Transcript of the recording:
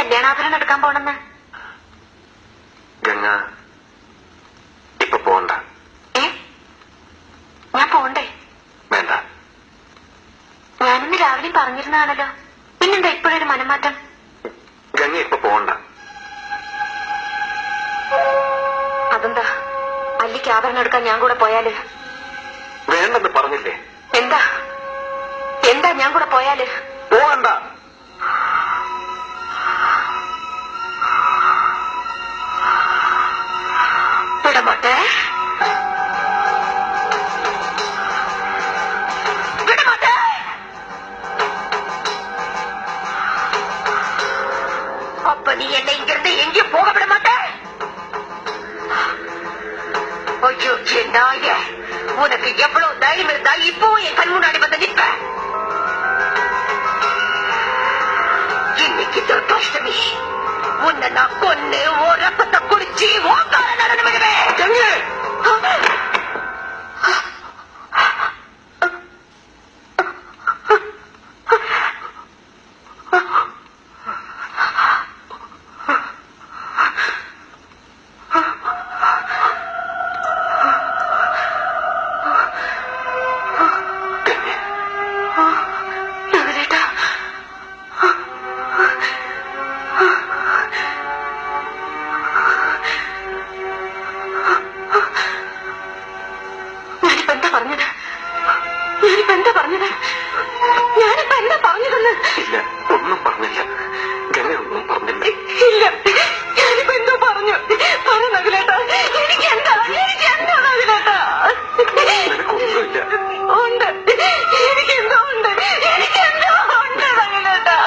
കല്യാണാഭരണം എടുക്കാൻ പോണെന്ന്. ഗംഗ ഇപ്പൊ പോണ്ട. ഞാൻ പോണ്ടേ? വേണ്ട. ഞാനിന്ന് രാവിലെയും പറഞ്ഞിരുന്നാണല്ലോ, പിന്നെന്താ ഇപ്പോഴൊരു മനംമാറ്റം? ഗംഗ ഇപ്പൊ പോണ്ട. അതെന്താ? അല്ലിക്ക് ആഭരണം എടുക്കാൻ ഞാൻ കൂടെ പോയാല്? വേണ്ടെന്ന് പറഞ്ഞില്ലേ? എന്താ എന്താ ഞാൻ കൂടെ പോയാല്? പോകണ്ട. വിടമാട്ടെ, വിടമാട്ടെ. அப்ப நீ என்னை இங்கிருந்து எங்கேயும் போக விட மாட்டே? ஐயோ நாய, உனக்கு எவ்வளவு தைரியம் இருந்தா இப்போ என் கண் முன்னாடி வந்து நிற்ப? இன்னைக்கு துர்காஷ்டமி, உன்னை நான் கொன்னு ஓ ரத்தத்தை குடிச்சு ஓங்கார நடனம் விடுவேன். ഇല്ല, ഒന്നും പറഞ്ഞില്ല. ഗംഗ ഒന്നും പറഞ്ഞില്ല. ഇല്ല, ഞാനിപ്പോ എന്തോ പറഞ്ഞു. പറ നകുലേട്ടാ, എനിക്ക് എന്താ നകുലേട്ടാ? നിനക്കൊന്നുമില്ല. ഉണ്ട്.